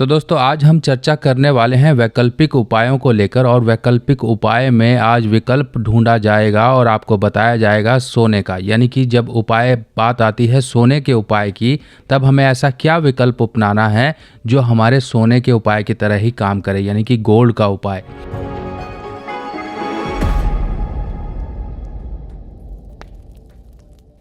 तो दोस्तों आज हम चर्चा करने वाले हैं वैकल्पिक उपायों को लेकर। और वैकल्पिक उपाय में आज विकल्प ढूंढा जाएगा और आपको बताया जाएगा सोने का। यानी कि जब उपाय बात आती है सोने के उपाय की, तब हमें ऐसा क्या विकल्प अपनाना है जो हमारे सोने के उपाय की तरह ही काम करे, यानी कि गोल्ड का उपाय।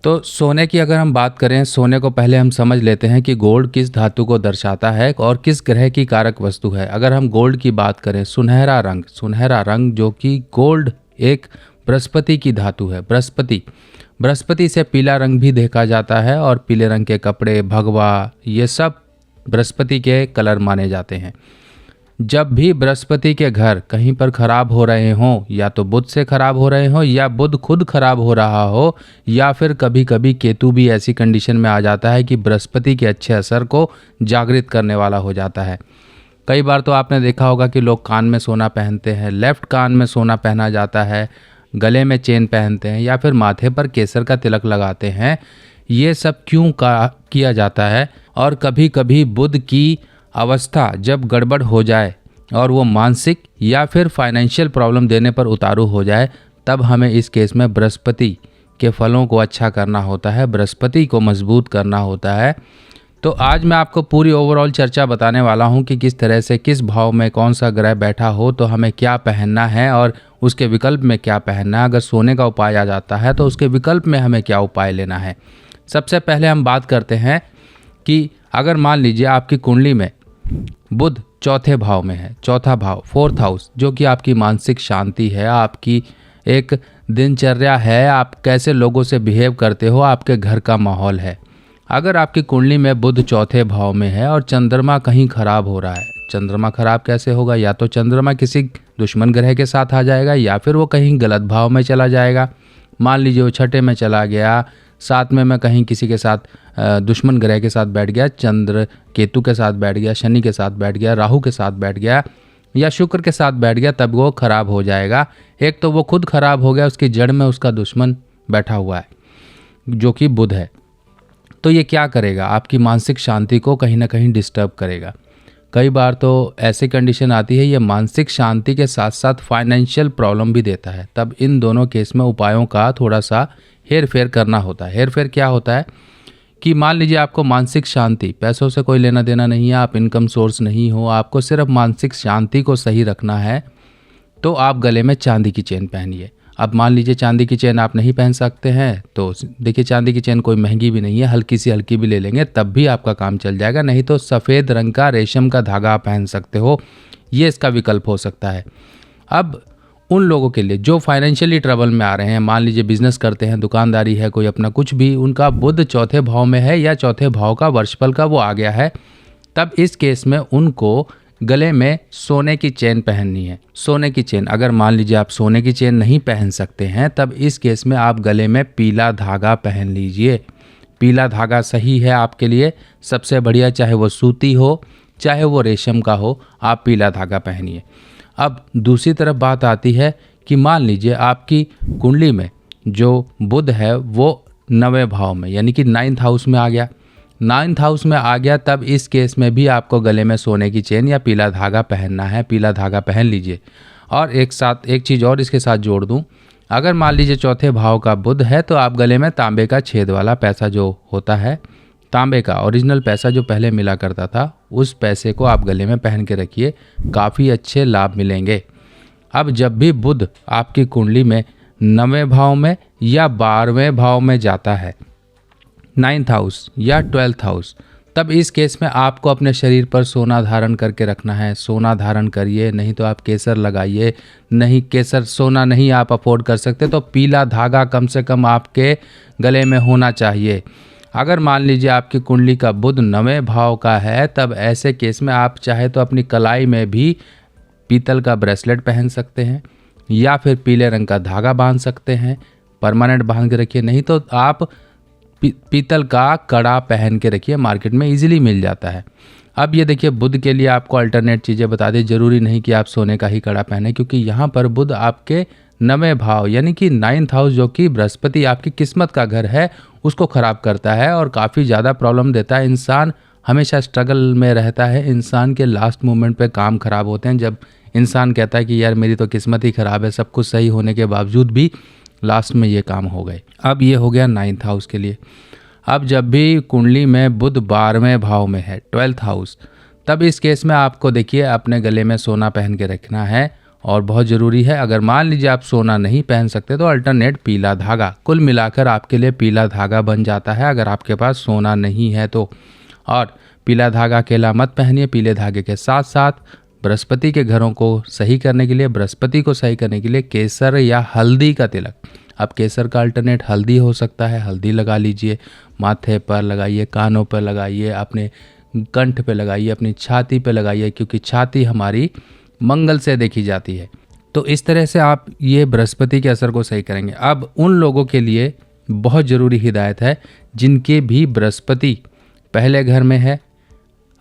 तो सोने की अगर हम बात करें, सोने को पहले हम समझ लेते हैं कि गोल्ड किस धातु को दर्शाता है और किस ग्रह की कारक वस्तु है। अगर हम गोल्ड की बात करें, सुनहरा रंग जो कि गोल्ड एक बृहस्पति की धातु है। बृहस्पति से पीला रंग भी देखा जाता है और पीले रंग के कपड़े, भगवा, ये सब बृहस्पति के कलर माने जाते हैं। जब भी बृहस्पति के घर कहीं पर खराब हो रहे हों, या तो बुध से खराब हो रहे हों या बुध खुद खराब हो रहा हो, या फिर कभी कभी केतु भी ऐसी कंडीशन में आ जाता है कि बृहस्पति के अच्छे असर को जागृत करने वाला हो जाता है। कई बार तो आपने देखा होगा कि लोग कान में सोना पहनते हैं, लेफ्ट कान में सोना पहना जाता है, गले में चेन पहनते हैं या फिर माथे पर केसर का तिलक लगाते हैं। ये सब क्यों किया जाता है? और कभी कभी बुध की अवस्था जब गड़बड़ हो जाए और वो मानसिक या फिर फाइनेंशियल प्रॉब्लम देने पर उतारू हो जाए, तब हमें इस केस में बृहस्पति के फलों को अच्छा करना होता है, बृहस्पति को मजबूत करना होता है। तो आज मैं आपको पूरी ओवरऑल चर्चा बताने वाला हूँ कि किस तरह से, किस भाव में कौन सा ग्रह बैठा हो तो हमें क्या पहनना है और उसके विकल्प में क्या पहनना है। अगर सोने का उपाय आ जाता है तो उसके विकल्प में हमें क्या उपाय लेना है। सबसे पहले हम बात करते हैं कि अगर मान लीजिए आपकी कुंडली में बुध चौथे भाव में है, चौथा भाव, फोर्थ हाउस, जो कि आपकी मानसिक शांति है, आपकी एक दिनचर्या है, आप कैसे लोगों से बिहेव करते हो, आपके घर का माहौल है। अगर आपकी कुंडली में बुध चौथे भाव में है और चंद्रमा कहीं खराब हो रहा है, चंद्रमा खराब कैसे होगा? या तो चंद्रमा किसी दुश्मन ग्रह के साथ आ जाएगा या फिर वो कहीं गलत भाव में चला जाएगा। मान लीजिए वो छठे में चला गया, साथ में मैं कहीं किसी के साथ दुश्मन ग्रह के साथ बैठ गया, चंद्र केतु के साथ बैठ गया, शनि के साथ बैठ गया, राहु के साथ बैठ गया या शुक्र के साथ बैठ गया, तब वो खराब हो जाएगा। एक तो वो खुद खराब हो गया, उसकी जड़ में उसका दुश्मन बैठा हुआ है जो कि बुध है। तो ये क्या करेगा? आपकी मानसिक शांति को कहीं ना कहीं डिस्टर्ब करेगा। कई बार तो ऐसी कंडीशन आती है, ये मानसिक शांति के साथ साथ फाइनेंशियल प्रॉब्लम भी देता है। तब इन दोनों केस में उपायों का थोड़ा सा हेर फेर करना होता है। हेर फेर क्या होता है कि मान लीजिए आपको मानसिक शांति, पैसों से कोई लेना देना नहीं है, आप इनकम सोर्स नहीं हो, आपको सिर्फ मानसिक शांति को सही रखना है, तो आप गले में चांदी की चेन पहनिए। अब मान लीजिए चांदी की चेन आप नहीं पहन सकते हैं, तो देखिए चांदी की चेन कोई महंगी भी नहीं है, हल्की भी ले लेंगे तब भी आपका काम चल जाएगा। नहीं तो सफ़ेद रंग का रेशम का धागा आप पहन सकते हो, ये इसका विकल्प हो सकता है। अब उन लोगों के लिए जो फाइनेंशियली ट्रबल में आ रहे हैं, मान लीजिए बिजनेस करते हैं, दुकानदारी है, कोई अपना कुछ भी, उनका बुध चौथे भाव में है या चौथे भाव का वर्षफल का वो आ गया है, तब इस केस में उनको गले में सोने की चेन पहननी है। सोने की चेन, अगर मान लीजिए आप सोने की चेन नहीं पहन सकते हैं, तब इस केस में आप गले में पीला धागा पहन लीजिए। पीला धागा सही है आपके लिए, सबसे बढ़िया, चाहे वो सूती हो चाहे वो रेशम का हो, आप पीला धागा पहनिए। अब दूसरी तरफ बात आती है कि मान लीजिए आपकी कुंडली में जो बुध है वो 9वें भाव में, यानी कि 9th हाउस में आ गया। 9th हाउस में आ गया, तब इस केस में भी आपको गले में सोने की चेन या पीला धागा पहनना है। पीला धागा पहन लीजिए। और एक चीज़ और इसके साथ जोड़ दूं, अगर मान लीजिए चौथे भाव का बुध है तो आप गले में तांबे का छेद वाला पैसा जो होता है, तांबे का ओरिजिनल पैसा जो पहले मिला करता था, उस पैसे को आप गले में पहन के रखिए, काफ़ी अच्छे लाभ मिलेंगे। अब जब भी बुध आपकी कुंडली में 9वें भाव में या 12वें भाव में जाता है, 9th हाउस या 12th हाउस, तब इस केस में आपको अपने शरीर पर सोना धारण करके रखना है। सोना धारण करिए, नहीं तो आप केसर लगाइए। नहीं, केसर सोना नहीं आप अफोर्ड कर सकते तो पीला धागा कम से कम आपके गले में होना चाहिए। अगर मान लीजिए आपकी कुंडली का बुध 9वें भाव का है, तब ऐसे केस में आप चाहे तो अपनी कलाई में भी पीतल का ब्रेसलेट पहन सकते हैं या फिर पीले रंग का धागा बांध सकते हैं, परमानेंट बांध के रखिए। नहीं तो आप पीतल का कड़ा पहन के रखिए, मार्केट में इजीली मिल जाता है। अब ये देखिए, बुध के लिए आपको अल्टरनेट चीज़ें बता दें, ज़रूरी नहीं कि आप सोने का ही कड़ा पहने, क्योंकि यहाँ पर बुध आपके 9वें भाव यानी कि 9th हाउस, जो कि बृहस्पति आपकी किस्मत का घर है, उसको ख़राब करता है और काफ़ी ज़्यादा प्रॉब्लम देता है। इंसान हमेशा स्ट्रगल में रहता है। इंसान के लास्ट मोमेंट पे काम खराब होते हैं, जब इंसान कहता है कि यार मेरी तो किस्मत ही ख़राब है, सब कुछ सही होने के बावजूद भी लास्ट में ये काम हो गए। अब ये हो गया 9th हाउस के लिए। अब जब भी कुंडली में बुध 12वें भाव में है, 12th हाउस, तब इस केस में आपको देखिए अपने गले में सोना पहन के रखना है और बहुत ज़रूरी है। अगर मान लीजिए आप सोना नहीं पहन सकते तो अल्टरनेट पीला धागा, कुल मिलाकर आपके लिए पीला धागा बन जाता है अगर आपके पास सोना नहीं है तो। और पीला धागा अकेला मत पहनिए, पीले धागे के साथ साथ बृहस्पति के घरों को सही करने के लिए, बृहस्पति को सही करने के लिए केसर या हल्दी का तिलक, अब केसर का अल्टरनेट हल्दी हो सकता है, हल्दी लगा लीजिए, माथे पर लगाइए, कानों पर लगाइए, अपने कंठ पे लगाइए, अपनी छाती पे लगाइए, क्योंकि छाती हमारी मंगल से देखी जाती है। तो इस तरह से आप ये बृहस्पति के असर को सही करेंगे। अब उन लोगों के लिए बहुत ज़रूरी हिदायत है जिनके भी बृहस्पति पहले घर में है,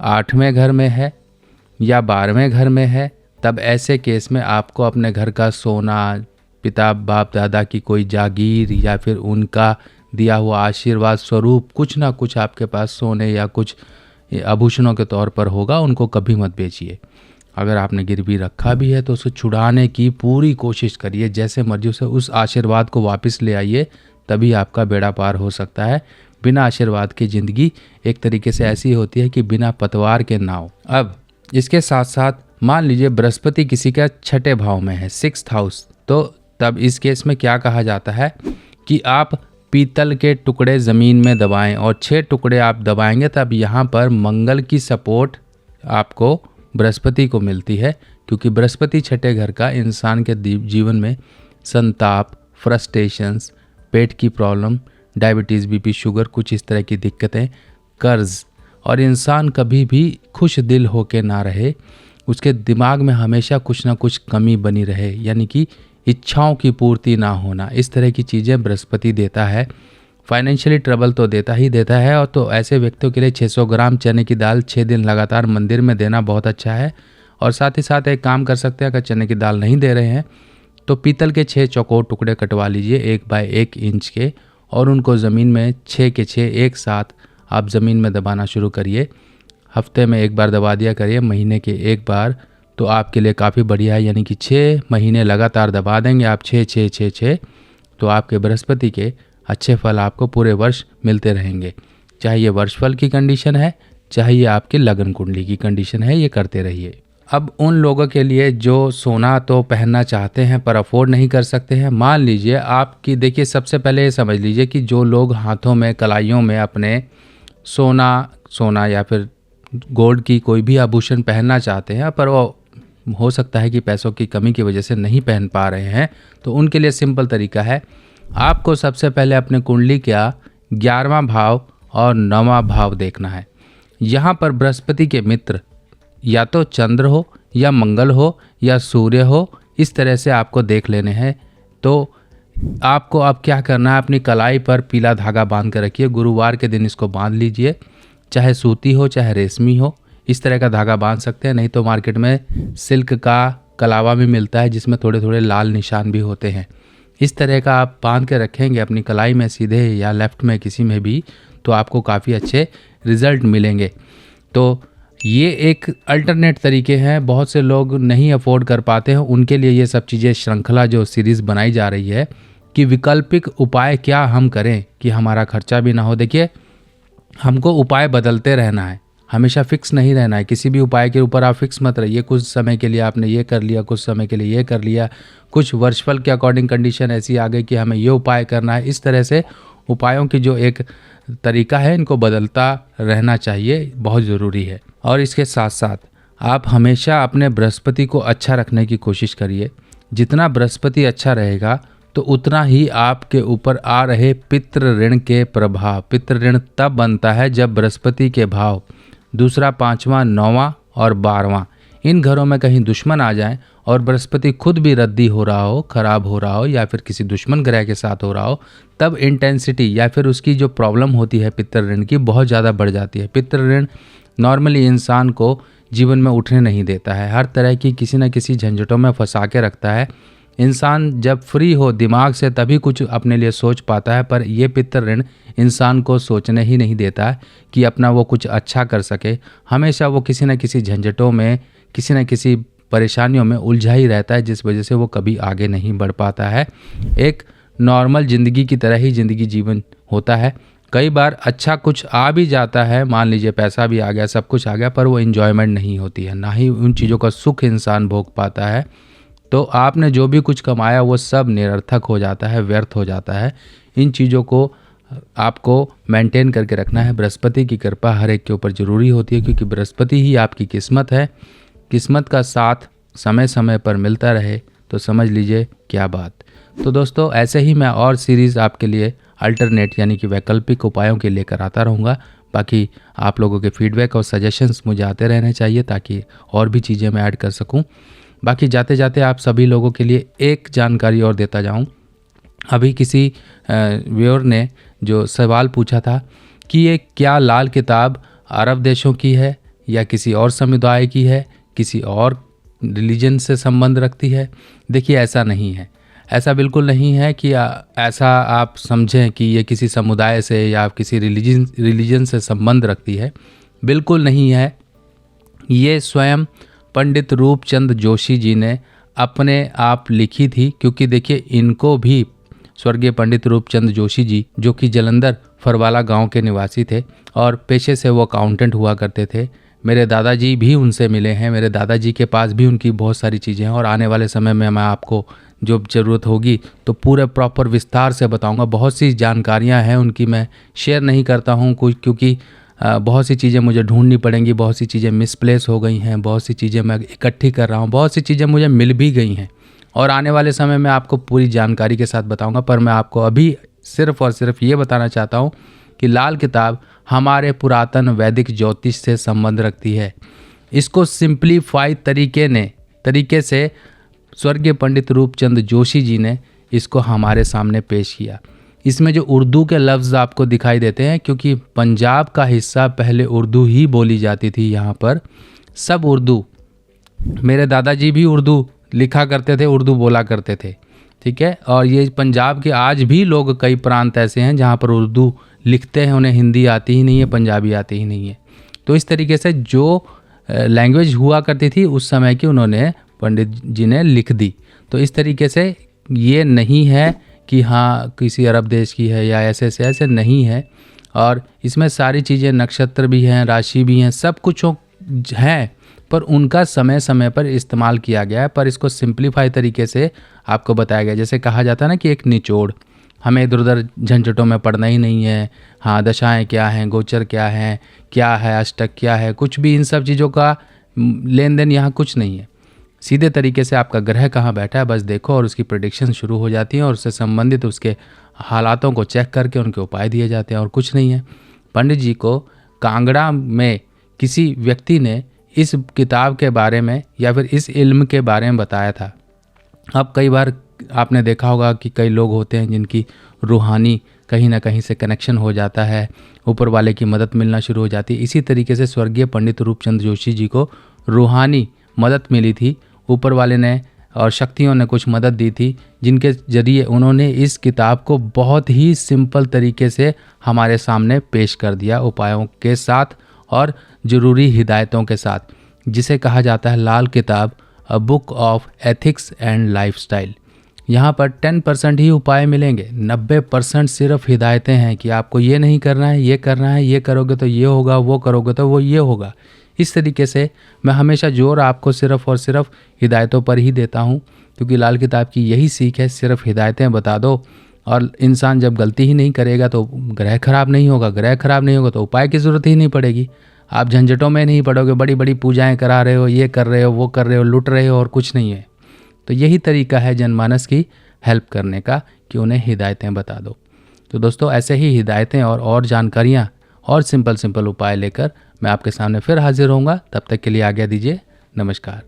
8वें घर में है या 12वें घर में है, तब ऐसे केस में आपको अपने घर का सोना, पिता बाप दादा की कोई जागीर या फिर उनका दिया हुआ आशीर्वाद स्वरूप कुछ ना कुछ आपके पास सोने या कुछ आभूषणों के तौर पर होगा, उनको कभी मत बेचिए। अगर आपने गिरवी रखा भी है तो उसे छुड़ाने की पूरी कोशिश करिए, जैसे मर्जी से उस आशीर्वाद को वापस ले आइए, तभी आपका बेड़ा पार हो सकता है। बिना आशीर्वाद की ज़िंदगी एक तरीके से ऐसी होती है कि बिना पतवार के नाव। अब इसके साथ साथ मान लीजिए बृहस्पति किसी का 6ठे भाव में है, 6th हाउस, तो तब इस केस में क्या कहा जाता है कि आप पीतल के टुकड़े ज़मीन में दबाएं और 6 टुकड़े आप दबाएंगे, तब यहाँ पर मंगल की सपोर्ट आपको बृहस्पति को मिलती है, क्योंकि बृहस्पति 6ठे घर का इंसान के जीवन में संताप, फ्रस्ट्रेशंस, पेट की प्रॉब्लम, डायबिटीज़, बीपी, शुगर, कुछ इस तरह की दिक्कतें, कर्ज, और इंसान कभी भी खुश दिल होके ना रहे, उसके दिमाग में हमेशा कुछ ना कुछ कमी बनी रहे, यानी कि इच्छाओं की पूर्ति ना होना, इस तरह की चीज़ें बृहस्पति देता है। फाइनेंशियली ट्रबल तो देता ही देता है, और तो ऐसे व्यक्तियों के लिए 600 ग्राम चने की दाल 6 दिन लगातार मंदिर में देना बहुत अच्छा है। और साथ ही साथ एक काम कर सकते हैं, अगर चने की दाल नहीं दे रहे हैं तो पीतल के 6 चौकोर टुकड़े कटवा लीजिए 1 बाय 1 इंच के, और उनको ज़मीन में 6 के 6 एक साथ आप ज़मीन में दबाना शुरू करिए। हफ्ते में 1 बार दबा दिया करिए, महीने के 1 बार, तो आपके लिए काफ़ी बढ़िया है। यानी कि 6 महीने लगातार दबा देंगे आप 6 6 6 6, तो आपके बृहस्पति के अच्छे फल आपको पूरे वर्ष मिलते रहेंगे। चाहे ये वर्षफल की कंडीशन है, चाहे ये आपके लगन कुंडली की कंडीशन है, ये करते रहिए। अब उन लोगों के लिए जो सोना तो पहनना चाहते हैं पर अफोर्ड नहीं कर सकते हैं, मान लीजिए आपकी, देखिए सबसे पहले ये समझ लीजिए कि जो लोग हाथों में, कलाइयों में अपने सोना या फिर गोल्ड की कोई भी आभूषण पहनना चाहते हैं, पर वो हो सकता है कि पैसों की कमी की वजह से नहीं पहन पा रहे हैं, तो उनके लिए सिंपल तरीका है, आपको सबसे पहले अपने कुंडली का 11वां भाव और 9वां भाव देखना है। यहाँ पर बृहस्पति के मित्र या तो चंद्र हो या मंगल हो या सूर्य हो, इस तरह से आपको देख लेने हैं। तो आपको अब क्या करना है, अपनी कलाई पर पीला धागा बांध कर रखिए, गुरुवार के दिन इसको बांध लीजिए, चाहे सूती हो चाहे रेशमी हो, इस तरह का धागा बांध सकते हैं, नहीं तो मार्केट में सिल्क का कलावा भी मिलता है जिसमें थोड़े थोड़े लाल निशान भी होते हैं। इस तरह का आप बांध के रखेंगे अपनी कलाई में सीधे या लेफ्ट में किसी में भी, तो आपको काफ़ी अच्छे रिजल्ट मिलेंगे। तो ये एक अल्टरनेट तरीके हैं, बहुत से लोग नहीं अफोर्ड कर पाते हैं, उनके लिए ये सब चीज़ें, श्रृंखला जो सीरीज़ बनाई जा रही है कि वैकल्पिक उपाय क्या हम करें कि हमारा खर्चा भी ना हो। देखिए, हमको उपाय बदलते रहना है, हमेशा फिक्स नहीं रहना है। किसी भी उपाय के ऊपर आप फिक्स मत रहिए, कुछ समय के लिए आपने ये कर लिया, कुछ समय के लिए ये कर लिया, कुछ वर्षफल के अकॉर्डिंग कंडीशन ऐसी आ गई कि हमें ये उपाय करना है। इस तरह से उपायों की जो एक तरीका है, इनको बदलता रहना चाहिए, बहुत ज़रूरी है। और इसके साथ साथ आप हमेशा अपने बृहस्पति को अच्छा रखने की कोशिश करिए। जितना बृहस्पति अच्छा रहेगा तो उतना ही आपके ऊपर आ रहे पितृ ऋण के प्रभाव, पितृ ऋण तब बनता है जब बृहस्पति के भाव 2, 5वां, 9वां और 12वां, इन घरों में कहीं दुश्मन आ जाएं और बृहस्पति खुद भी रद्दी हो रहा हो, खराब हो रहा हो, या फिर किसी दुश्मन ग्रह के साथ हो रहा हो, तब इंटेंसिटी या फिर उसकी जो प्रॉब्लम होती है पितृ ऋण की, बहुत ज़्यादा बढ़ जाती है। पितृ ऋण नॉर्मली इंसान को जीवन में उठने नहीं देता है, हर तरह की किसी न किसी झंझटों में फंसा के रखता है। इंसान जब फ्री हो दिमाग से तभी कुछ अपने लिए सोच पाता है, पर ये पितृ ऋण इंसान को सोचने ही नहीं देता है कि अपना वो कुछ अच्छा कर सके। हमेशा वो किसी न किसी झंझटों में, किसी न किसी परेशानियों में उलझा ही रहता है, जिस वजह से वो कभी आगे नहीं बढ़ पाता है। एक नॉर्मल ज़िंदगी की तरह ही ज़िंदगी जीवन होता है। कई बार अच्छा कुछ आ भी जाता है, मान लीजिए पैसा भी आ गया, सब कुछ आ गया, पर वो इन्जॉयमेंट नहीं होती है, ना ही उन चीज़ों का सुख इंसान भोग पाता है। तो आपने जो भी कुछ कमाया वो सब निरर्थक हो जाता है, व्यर्थ हो जाता है। इन चीज़ों को आपको मेंटेन करके रखना है। बृहस्पति की कृपा हर एक के ऊपर ज़रूरी होती है, क्योंकि बृहस्पति ही आपकी किस्मत है। किस्मत का साथ समय समय पर मिलता रहे तो समझ लीजिए क्या बात। तो दोस्तों, ऐसे ही मैं और सीरीज़ आपके लिए अल्टरनेट यानी कि वैकल्पिक उपायों के लेकर आता रहूँगा। बाकी आप लोगों के फीडबैक और सजेशंस मुझे आते रहने चाहिए, ताकि और भी चीज़ें मैं ऐड कर सकूँ। बाकी जाते जाते आप सभी लोगों के लिए एक जानकारी और देता जाऊँ। अभी किसी व्यूअर ने जो सवाल पूछा था कि ये क्या लाल किताब अरब देशों की है या किसी और समुदाय की है, किसी और रिलीजन से संबंध रखती है। देखिए, ऐसा नहीं है, ऐसा बिल्कुल नहीं है कि ऐसा आप समझें कि ये किसी समुदाय से या किसी रिलीजन से संबंध रखती है। बिल्कुल नहीं है। ये स्वयं पंडित रूपचंद जोशी जी ने अपने आप लिखी थी, क्योंकि देखिए इनको भी, स्वर्गीय पंडित रूपचंद जोशी जी जो कि जलंधर फरवाला गांव के निवासी थे और पेशे से वो अकाउंटेंट हुआ करते थे। मेरे दादाजी भी उनसे मिले हैं, मेरे दादाजी के पास भी उनकी बहुत सारी चीज़ें हैं, और आने वाले समय में मैं आपको जो ज़रूरत होगी तो पूरे प्रॉपर विस्तार से बताऊंगा। बहुत सी जानकारियां हैं उनकी, मैं शेयर नहीं करता हूं कुछ, क्योंकि बहुत सी चीज़ें मुझे ढूंढनी पड़ेंगी, बहुत सी चीज़ें मिसप्लेस हो गई हैं, बहुत सी चीज़ें मैं इकट्ठी कर रहा हूँ, बहुत सी चीज़ें मुझे मिल भी गई हैं, और आने वाले समय में आपको पूरी जानकारी के साथ बताऊंगा। पर मैं आपको अभी सिर्फ और सिर्फ ये बताना चाहता हूँ कि लाल किताब हमारे पुरातन वैदिक ज्योतिष से संबंध रखती है। इसको सिंप्लीफाई तरीके से स्वर्गीय पंडित रूपचंद जोशी जी ने इसको हमारे सामने पेश किया। इसमें जो उर्दू के लफ्ज़ आपको दिखाई देते हैं, क्योंकि पंजाब का हिस्सा पहले उर्दू ही बोली जाती थी, यहाँ पर सब उर्दू। मेरे दादाजी भी उर्दू लिखा करते थे, उर्दू बोला करते थे, ठीक है। और ये पंजाब के आज भी लोग, कई प्रांत ऐसे हैं जहाँ पर उर्दू लिखते हैं, उन्हें हिंदी आती ही नहीं है, पंजाबी आती ही नहीं है। तो इस तरीके से जो लैंग्वेज हुआ करती थी उस समय की, उन्होंने पंडित जी ने लिख दी। तो इस तरीके से ये नहीं है कि हाँ किसी अरब देश की है या ऐसे नहीं है। और इसमें सारी चीज़ें, नक्षत्र भी हैं, राशि भी हैं, सब कुछ हैं, पर उनका समय समय पर इस्तेमाल किया गया है। पर इसको सिंप्लीफाई तरीके से आपको बताया गया। जैसे कहा जाता है ना कि एक निचोड़, हमें इधर उधर झंझटों में पड़ना ही नहीं है। हाँ, दशाएं क्या हैं, गोचर क्या है, अष्टक क्या है, कुछ भी इन सब चीज़ों का लेन देन यहाँ कुछ नहीं है। सीधे तरीके से आपका ग्रह कहाँ बैठा है बस देखो, और उसकी प्रेडिक्शन शुरू हो जाती है, और उससे संबंधित उसके हालातों को चेक करके उनके उपाय दिए जाते हैं, और कुछ नहीं है। पंडित जी को कांगड़ा में किसी व्यक्ति ने इस किताब के बारे में या फिर इस इल्म के बारे में बताया था। अब कई बार आपने देखा होगा कि कई लोग होते हैं जिनकी रूहानी कहीं ना कहीं से कनेक्शन हो जाता है, ऊपर वाले की मदद मिलना शुरू हो जाती है। इसी तरीके से स्वर्गीय पंडित रूपचंद जोशी जी को रूहानी मदद मिली थी, ऊपर वाले ने और शक्तियों ने कुछ मदद दी थी, जिनके जरिए उन्होंने इस किताब को बहुत ही सिंपल तरीके से हमारे सामने पेश कर दिया, उपायों के साथ और ज़रूरी हिदायतों के साथ, जिसे कहा जाता है लाल किताब, a book of ethics and lifestyle. यहाँ पर 10% ही उपाय मिलेंगे, 90% सिर्फ हिदायतें हैं कि आपको ये नहीं करना है, ये करना है, ये करोगे तो ये होगा, वो करोगे तो वो ये होगा। इस तरीके से मैं हमेशा जोर आपको सिर्फ और सिर्फ हिदायतों पर ही देता हूँ, क्योंकि लाल किताब की यही सीख है, सिर्फ हिदायतें बता दो। और इंसान जब गलती ही नहीं करेगा तो ग्रह खराब नहीं होगा, ग्रह खराब नहीं होगा तो उपाय की ज़रूरत ही नहीं पड़ेगी। आप झंझटों में नहीं पड़ोगे, बड़ी बड़ी पूजाएं करा रहे हो, ये कर रहे हो, वो कर रहे हो, लुट रहे हो और कुछ नहीं है। तो यही तरीका है जनमानस की हेल्प करने का कि उन्हें हिदायतें बता दो। तो दोस्तों, ऐसे ही हिदायतें और जानकारियाँ और सिंपल उपाय लेकर मैं आपके सामने फिर हाजिर होऊंगा। तब तक के लिए आज्ञा दीजिए। नमस्कार।